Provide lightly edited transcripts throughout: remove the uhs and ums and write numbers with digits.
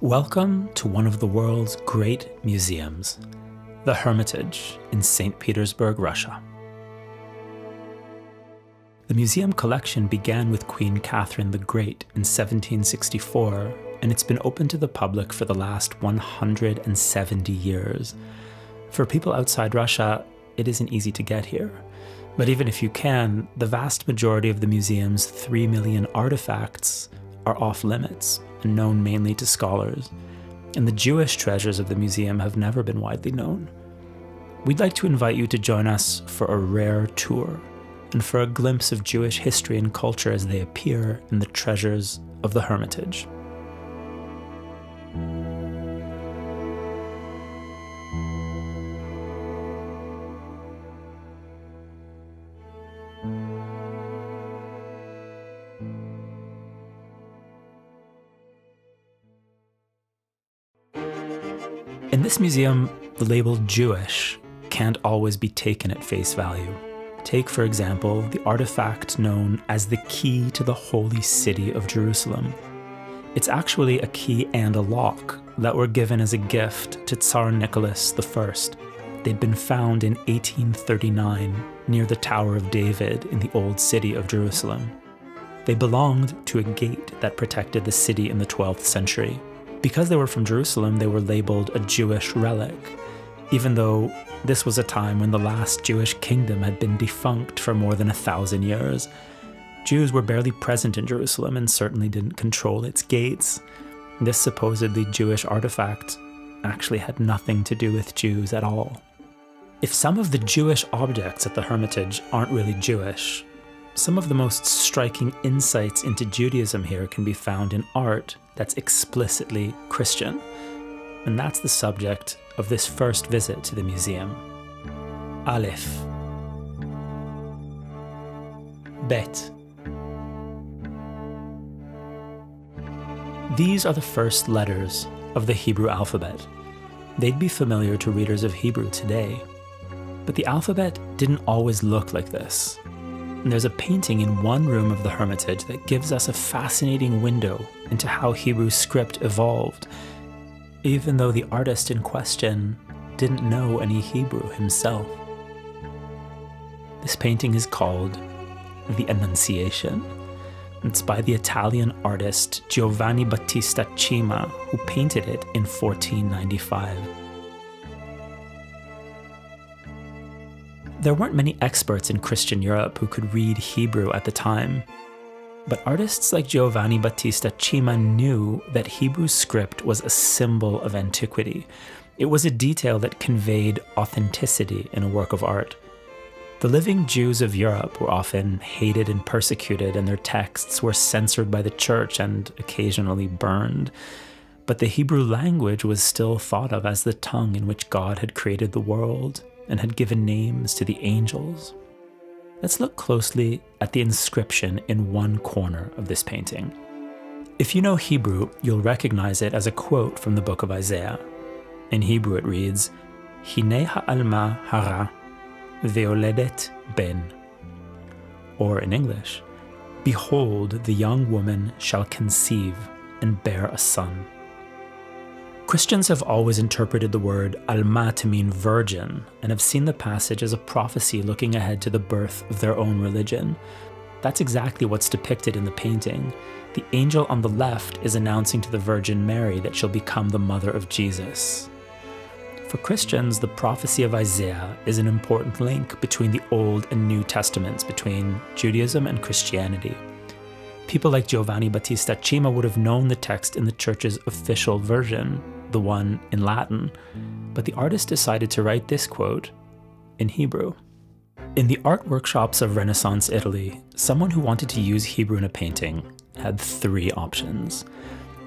Welcome to one of the world's great museums, the Hermitage in St. Petersburg, Russia. The museum collection began with Queen Catherine the Great in 1764, and it's been open to the public for the last 170 years. For people outside Russia, it isn't easy to get here. But even if you can, the vast majority of the museum's 3 million artifacts are off limits and known mainly to scholars, and the Jewish treasures of the museum have never been widely known. We'd like to invite you to join us for a rare tour and for a glimpse of Jewish history and culture as they appear in the treasures of the Hermitage. In this museum, the label Jewish can't always be taken at face value. Take, for example, the artifact known as the key to the holy city of Jerusalem. It's actually a key and a lock that were given as a gift to Tsar Nicholas I. They'd been found in 1839 near the Tower of David in the old city of Jerusalem. They belonged to a gate that protected the city in the 12th century. Because they were from Jerusalem, they were labeled a Jewish relic, even though this was a time when the last Jewish kingdom had been defunct for more than 1,000 years. Jews were barely present in Jerusalem and certainly didn't control its gates. This supposedly Jewish artifact actually had nothing to do with Jews at all. If some of the Jewish objects at the Hermitage aren't really Jewish, some of the most striking insights into Judaism here can be found in art that's explicitly Christian. And that's the subject of this first visit to the museum. Aleph. Bet. These are the first letters of the Hebrew alphabet. They'd be familiar to readers of Hebrew today. But the alphabet didn't always look like this. And there's a painting in one room of the Hermitage that gives us a fascinating window into how Hebrew script evolved, even though the artist in question didn't know any Hebrew himself. This painting is called The Annunciation. It's by the Italian artist Giovanni Battista Cima, who painted it in 1495. There weren't many experts in Christian Europe who could read Hebrew at the time, but artists like Giovanni Battista Cima knew that Hebrew script was a symbol of antiquity. It was a detail that conveyed authenticity in a work of art. The living Jews of Europe were often hated and persecuted, and their texts were censored by the church and occasionally burned. But the Hebrew language was still thought of as the tongue in which God had created the world and had given names to the angels. Let's look closely at the inscription in one corner of this painting. If you know Hebrew, you'll recognize it as a quote from the book of Isaiah. In Hebrew it reads, Hinei ha'alma hara ve'oledet ben. Or in English, Behold, the young woman shall conceive and bear a son. Christians have always interpreted the word alma to mean virgin, and have seen the passage as a prophecy looking ahead to the birth of their own religion. That's exactly what's depicted in the painting. The angel on the left is announcing to the Virgin Mary that she'll become the mother of Jesus. For Christians, the prophecy of Isaiah is an important link between the Old and New Testaments, between Judaism and Christianity. People like Giovanni Battista Cima would have known the text in the church's official version, the one in Latin, but the artist decided to write this quote in Hebrew. In the art workshops of Renaissance Italy, someone who wanted to use Hebrew in a painting had 3 options.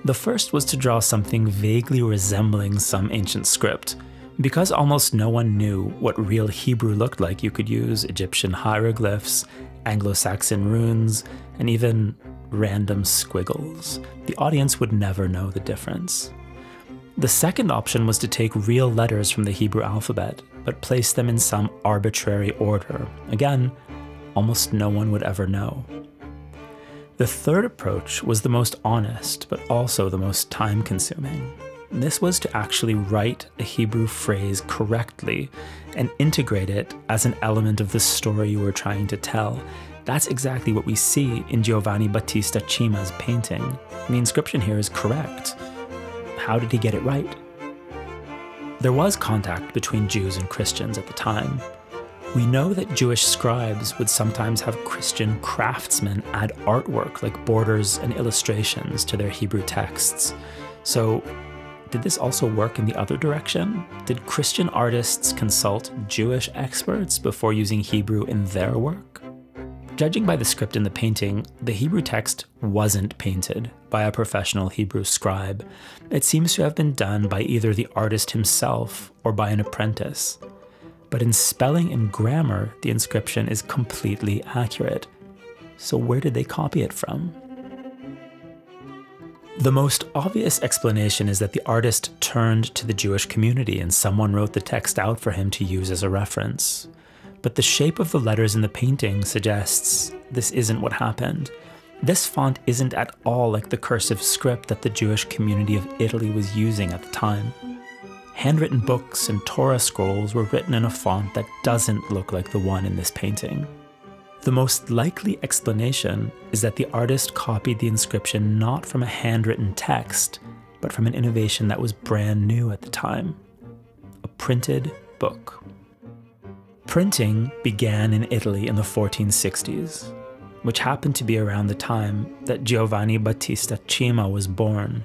The first was to draw something vaguely resembling some ancient script. Because almost no one knew what real Hebrew looked like, you could use Egyptian hieroglyphs, Anglo-Saxon runes, and even random squiggles. The audience would never know the difference. The second option was to take real letters from the Hebrew alphabet, but place them in some arbitrary order. Again, almost no one would ever know. The third approach was the most honest, but also the most time-consuming. This was to actually write a Hebrew phrase correctly and integrate it as an element of the story you were trying to tell. That's exactly what we see in Giovanni Battista Cima's painting. The inscription here is correct. How did he get it right? There was contact between Jews and Christians at the time. We know that Jewish scribes would sometimes have Christian craftsmen add artwork like borders and illustrations to their Hebrew texts. So, did this also work in the other direction? Did Christian artists consult Jewish experts before using Hebrew in their work? Judging by the script in the painting, the Hebrew text wasn't painted by a professional Hebrew scribe. It seems to have been done by either the artist himself or by an apprentice. But in spelling and grammar, the inscription is completely accurate. So where did they copy it from? The most obvious explanation is that the artist turned to the Jewish community and someone wrote the text out for him to use as a reference. But the shape of the letters in the painting suggests this isn't what happened. This font isn't at all like the cursive script that the Jewish community of Italy was using at the time. Handwritten books and Torah scrolls were written in a font that doesn't look like the one in this painting. The most likely explanation is that the artist copied the inscription not from a handwritten text, but from an innovation that was brand new at the time: a printed book. Printing began in Italy in the 1460s, which happened to be around the time that Giovanni Battista Cima was born.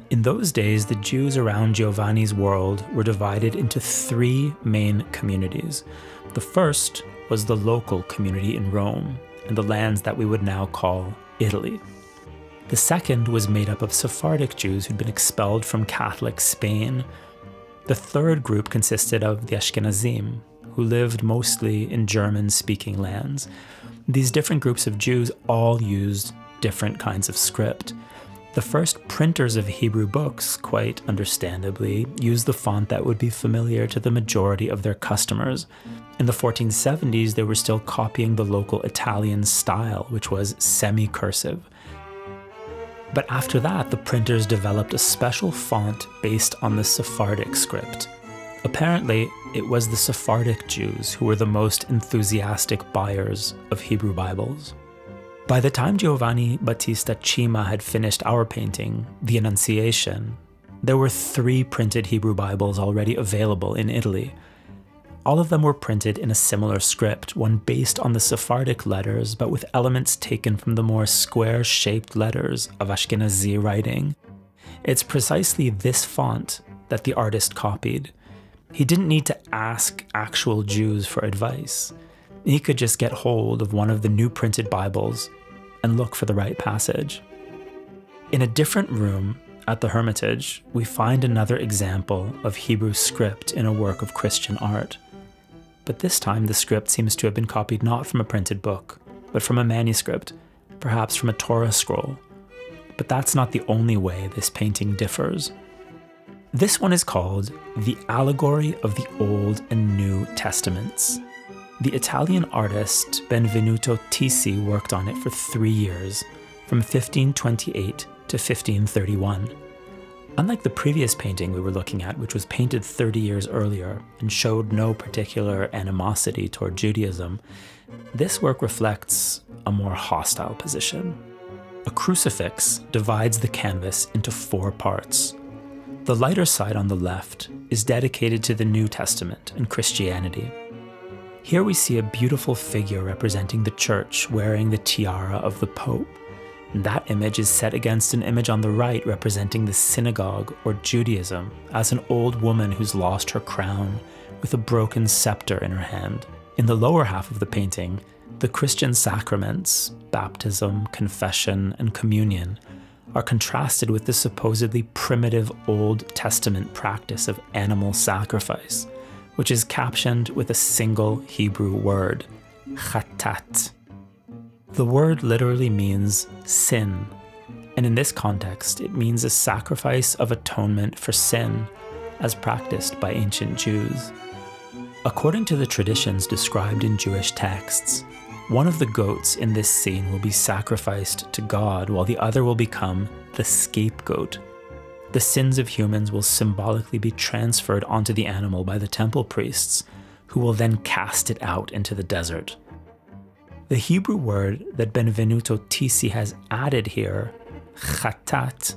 In those days, the Jews around Giovanni's world were divided into three main communities. The first was the local community in Rome and the lands that we would now call Italy. The second was made up of Sephardic Jews who'd been expelled from Catholic Spain. The third group consisted of the Ashkenazim, who lived mostly in German-speaking lands. These different groups of Jews all used different kinds of script. The first printers of Hebrew books, quite understandably, used the font that would be familiar to the majority of their customers. In the 1470s, they were still copying the local Italian style, which was semi-cursive. But after that, the printers developed a special font based on the Sephardic script. Apparently, it was the Sephardic Jews who were the most enthusiastic buyers of Hebrew Bibles. By the time Giovanni Battista Cima had finished our painting, The Annunciation, there were 3 printed Hebrew Bibles already available in Italy. All of them were printed in a similar script, one based on the Sephardic letters, but with elements taken from the more square-shaped letters of Ashkenazi writing. It's precisely this font that the artist copied. He didn't need to ask actual Jews for advice. He could just get hold of one of the new printed Bibles and look for the right passage. In a different room at the Hermitage, we find another example of Hebrew script in a work of Christian art. But this time the script seems to have been copied not from a printed book, but from a manuscript, perhaps from a Torah scroll. But that's not the only way this painting differs. This one is called The Allegory of the Old and New Testaments. The Italian artist Benvenuto Tisi worked on it for 3 years, from 1528 to 1531. Unlike the previous painting we were looking at, which was painted 30 years earlier and showed no particular animosity toward Judaism, this work reflects a more hostile position. A crucifix divides the canvas into 4 parts. The lighter side on the left is dedicated to the New Testament and Christianity. Here we see a beautiful figure representing the church wearing the tiara of the Pope. And that image is set against an image on the right representing the synagogue or Judaism as an old woman who's lost her crown with a broken scepter in her hand. In the lower half of the painting, the Christian sacraments, baptism, confession, and communion, are contrasted with the supposedly primitive Old Testament practice of animal sacrifice, which is captioned with a single Hebrew word, chatat. The word literally means sin, and in this context, it means a sacrifice of atonement for sin, as practiced by ancient Jews. According to the traditions described in Jewish texts, One of the goats in this scene will be sacrificed to God, while the other will become the scapegoat. The sins of humans will symbolically be transferred onto the animal by the temple priests, who will then cast it out into the desert. The Hebrew word that Benvenuto Tisi has added here, chatat,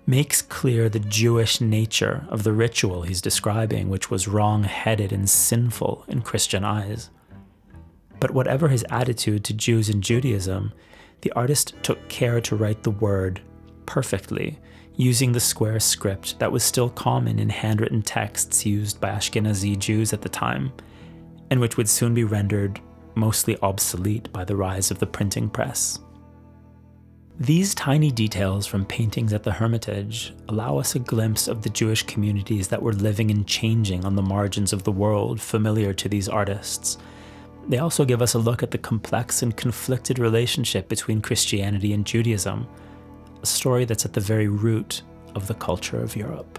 makes clear the Jewish nature of the ritual he's describing, which was wrong-headed and sinful in Christian eyes. But whatever his attitude to Jews and Judaism, the artist took care to write the word perfectly, using the square script that was still common in handwritten texts used by Ashkenazi Jews at the time, and which would soon be rendered mostly obsolete by the rise of the printing press. These tiny details from paintings at the Hermitage allow us a glimpse of the Jewish communities that were living and changing on the margins of the world familiar to these artists. They also give us a look at the complex and conflicted relationship between Christianity and Judaism, a story that's at the very root of the culture of Europe.